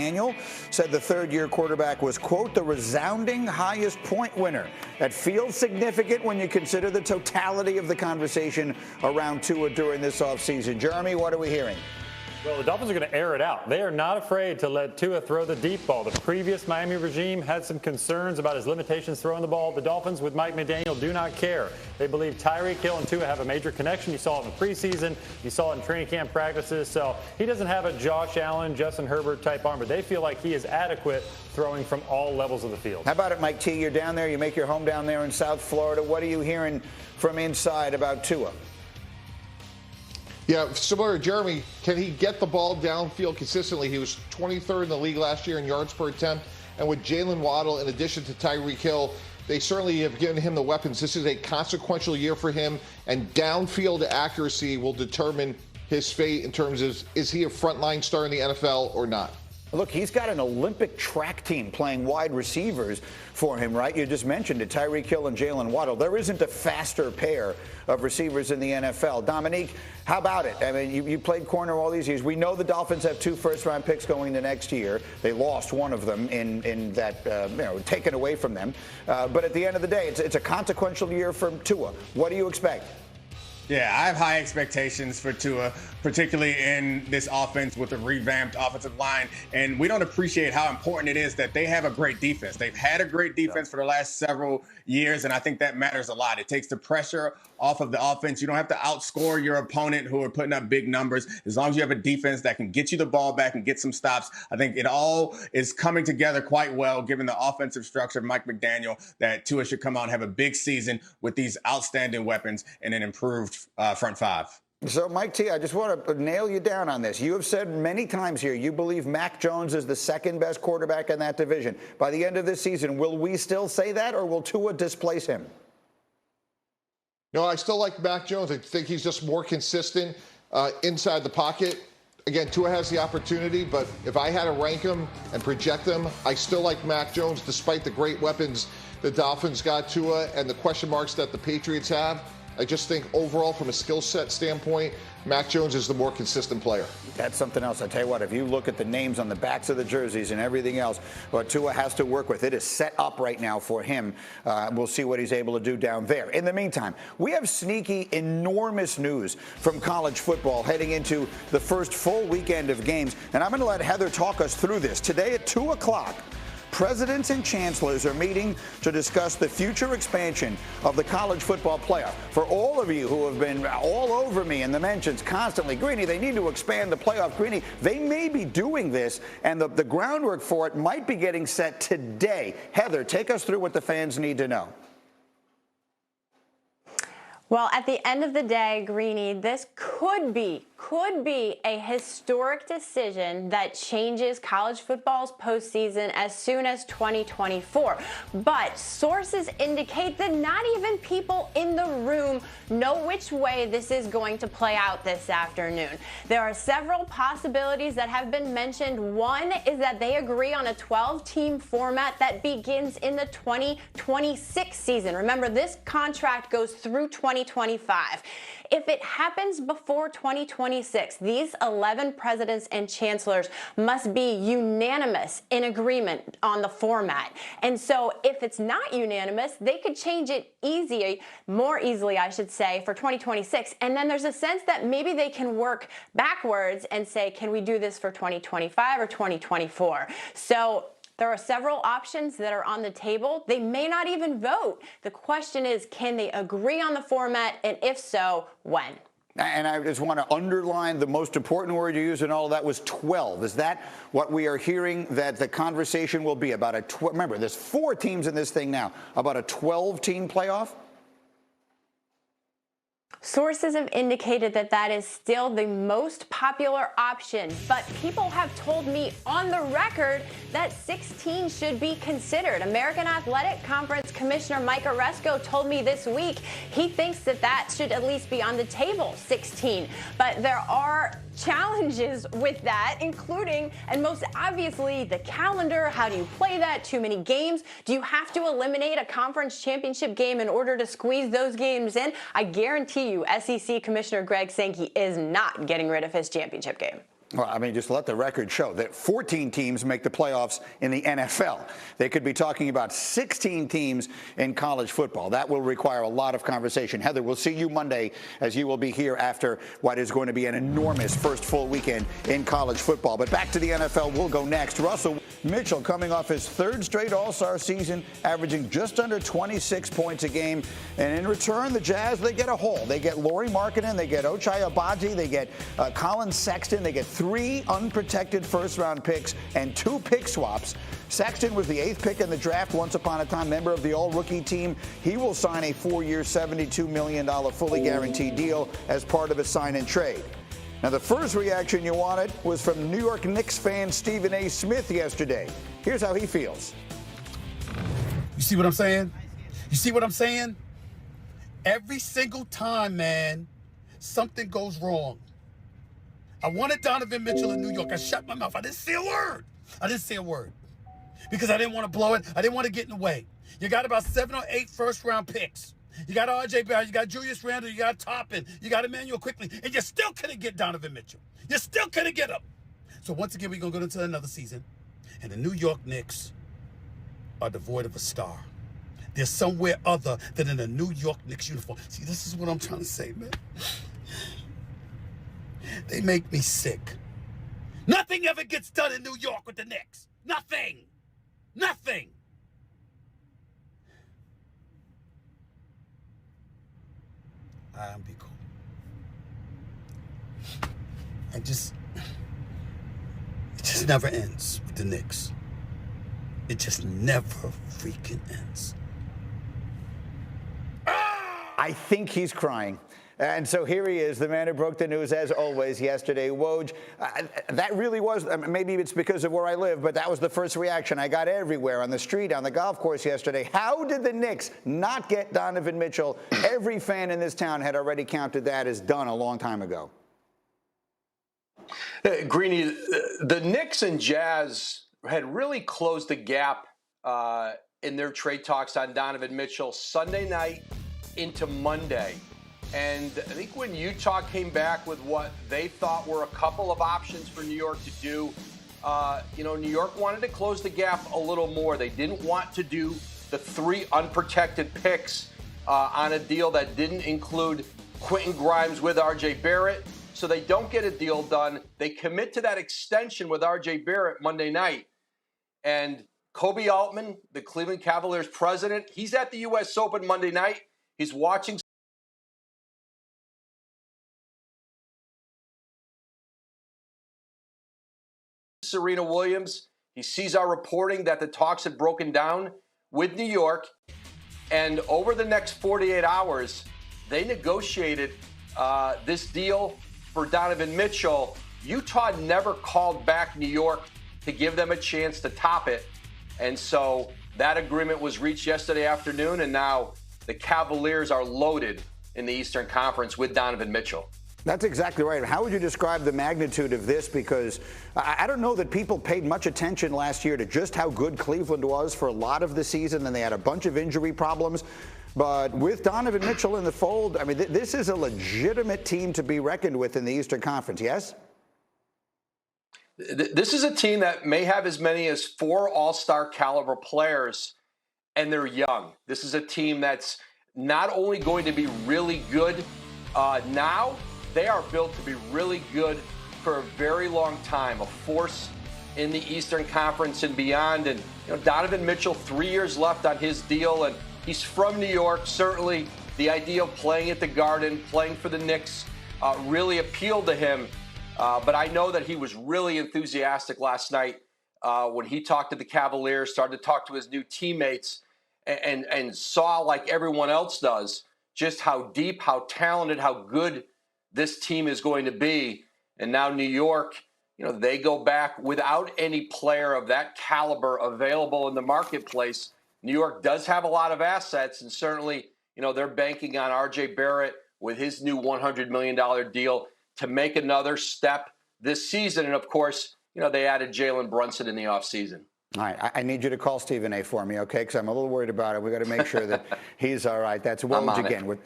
McDaniel said the third-year quarterback was, quote, the resounding highest point winner. That feels significant when you consider the totality of the conversation around Tua during this offseason. Jeremy, what are we hearing? Well, the Dolphins are going to air it out. They are not afraid to let Tua throw the deep ball. The previous Miami regime had some concerns about his limitations throwing the ball. The Dolphins with Mike McDaniel do not care. They believe Tyreek Hill and Tua have a major connection. You saw it in the preseason. You saw it in training camp practices. So he doesn't have a Josh Allen, Justin Herbert type arm, but they feel like he is adequate throwing from all levels of the field. How about it, Mike T? You're down there. You make your home down there in South Florida. What are you hearing from inside about Tua? Yeah, similar to Jeremy, can he get the ball downfield consistently? He was 23rd in the league last year in yards per attempt. And with Jalen Waddle, in addition to Tyreek Hill, they certainly have given him the weapons. This is a consequential year for him, and downfield accuracy will determine his fate in terms of, is he a frontline star in the NFL or not? Look, he's got an Olympic track team playing wide receivers for him, right? You just mentioned it, Tyreek Hill and Jalen Waddle. There isn't a faster pair of receivers in the NFL. Dominique, how about it? I mean, you played corner all these years. We know the Dolphins have 2 first-round picks going into next year. They lost one of them in that, taken away from them. But at the end of the day, it's a consequential year for Tua. What do you expect? Yeah, I have high expectations for Tua, particularly in this offense with a revamped offensive line. And we don't appreciate how important it is that they have a great defense. They've had a great defense for the last several years, and I think that matters a lot. It takes the pressure off of the offense. You don't have to outscore your opponent who are putting up big numbers. As long as you have a defense that can get you the ball back and get some stops, I think it all is coming together quite well, given the offensive structure of Mike McDaniel, that Tua should come out and have a big season with these outstanding weapons and an improved front five. So, Mike T, I just want to nail you down on this. You have said many times here you believe Mac Jones is the second best quarterback in that division. By the end of this season, will we still say that, or will Tua displace him? No, I still like Mac Jones. I think he's just more consistent inside the pocket. Again, Tua has the opportunity, but if I had to rank him and project them, I still like Mac Jones, despite the great weapons the Dolphins got Tua and the question marks that the Patriots have. I just think overall, from a skill set standpoint, Mac Jones is the more consistent player. That's something else. I tell you what, if you look at the names on the backs of the jerseys and everything else, what Tua has to work with, it is set up right now for him. We'll see what he's able to do down there. In the meantime, we have sneaky, enormous news from college football heading into the first full weekend of games. And I'm going to let Heather talk us through this. Today at 2 o'clock, presidents and chancellors are meeting to discuss the future expansion of the college football playoff. For all of you who have been all over me in the mentions constantly, Greeny, they need to expand the playoff. Greeny, they may be doing this, and the groundwork for it might be getting set today. Heather, take us through what the fans need to know. Well, at the end of the day, Greeny, this could be a historic decision that changes college football's postseason as soon as 2024. But sources indicate that not even people in the room know which way this is going to play out this afternoon. There are several possibilities that have been mentioned. One is that they agree on a 12-team format that begins in the 2026 season. Remember, this contract goes through 2025. If it happens before 2026, these 11 presidents and chancellors must be unanimous in agreement on the format. And so if it's not unanimous, they could change it more easily, I should say, for 2026. And then there's a sense that maybe they can work backwards and say, can we do this for 2025 or 2024? So there are several options that are on the table. They may not even vote. The question is, can they agree on the format? And if so, when? And I just want to underline the most important word you used in all of that was 12. Is that what we are hearing that the conversation will be about? Remember, there's 4 teams in this thing now. About a 12-team playoff? Sources have indicated that that is still the most popular option, but people have told me on the record that 16 should be considered. American Athletic Conference Commissioner Mike Oresco told me this week he thinks that that should at least be on the table, 16. But there are challenges with that, including, and most obviously, the calendar. How do you play that? Too many games? Do you have to eliminate a conference championship game in order to squeeze those games in? I guarantee you, SEC Commissioner Greg Sankey is not getting rid of his championship game. Well, I mean, just let the record show that 14 teams make the playoffs in the NFL. They could be talking about 16 teams in college football. That will require a lot of conversation. Heather, we'll see you Monday as you will be here after what is going to be an enormous first full weekend in college football. But back to the NFL, we'll go next. Russell Mitchell coming off his third straight All-Star season, averaging just under 26 points a game. And in return, the Jazz, they get a haul. They get Lauri Markkanen, they get Ochai Agbaji, they get Colin Sexton, they get 3 unprotected first-round picks and 2 pick swaps. Sexton was the 8th pick in the draft once upon a time, member of the all-rookie team. He will sign a 4-year, $72 million fully guaranteed deal as part of a sign-and-trade. Now, the first reaction you wanted was from New York Knicks fan Stephen A. Smith yesterday. Here's how he feels. You see what I'm saying? You see what I'm saying? Every single time, man, something goes wrong. I wanted Donovan Mitchell in New York. I shut my mouth. I didn't say a word. I didn't say a word because I didn't want to blow it. I didn't want to get in the way. You got about 7 or 8 first-round picks. You got R.J. Barrett, you got Julius Randle, you got Toppin, you got Emmanuel Quickly, and you still couldn't get Donovan Mitchell. You still couldn't get him. So once again, we're going to go into another season, and the New York Knicks are devoid of a star. They're somewhere other than in a New York Knicks uniform. See, this is what I'm trying to say, man. They make me sick. Nothing ever gets done in New York with the Knicks. Nothing. Nothing. I'll be cool. It just never ends with the Knicks. It just never freaking ends. I think he's crying. And so here he is, the man who broke the news, as always, yesterday. Woj, that really was, maybe it's because of where I live, but that was the first reaction I got everywhere, on the street, on the golf course yesterday. How did the Knicks not get Donovan Mitchell? Every fan in this town had already counted that as done a long time ago. Greeny, the Knicks and Jazz had really closed the gap in their trade talks on Donovan Mitchell Sunday night into Monday. And I think when Utah came back with what they thought were a couple of options for New York to do, New York wanted to close the gap a little more. They didn't want to do the 3 unprotected picks on a deal that didn't include Quentin Grimes with R.J. Barrett. So they don't get a deal done. They commit to that extension with R.J. Barrett Monday night. And Kobe Altman, the Cleveland Cavaliers president, he's at the U.S. Open Monday night. He's watching Serena Williams. He sees our reporting that the talks had broken down with New York. And over the next 48 hours, they negotiated this deal for Donovan Mitchell. Utah never called back New York to give them a chance to top it. And so that agreement was reached yesterday afternoon, and now the Cavaliers are loaded in the Eastern Conference with Donovan Mitchell. That's exactly right. How would you describe the magnitude of this? Because I don't know that people paid much attention last year to just how good Cleveland was for a lot of the season, and they had a bunch of injury problems. But with Donovan Mitchell in the fold, I mean, this is a legitimate team to be reckoned with in the Eastern Conference, yes? This is a team that may have as many as 4 all-star caliber players, and they're young. This is a team that's not only going to be really good now, they are built to be really good for a very long time, a force in the Eastern Conference and beyond. And Donovan Mitchell, 3 years left on his deal, and he's from New York. Certainly the idea of playing at the Garden, playing for the Knicks, really appealed to him. But I know that he was really enthusiastic last night when he talked to the Cavaliers, started to talk to his new teammates, and saw, like everyone else does, just how deep, how talented, how good this team is going to be. And now New York, they go back without any player of that caliber available in the marketplace. New York does have a lot of assets, and certainly, they're banking on R.J. Barrett with his new $100 million deal to make another step this season. And of course, they added Jalen Brunson in the offseason. All right, I need you to call Stephen A. for me, okay? Because I'm a little worried about it. We got to make sure that he's all right. That's Woj again with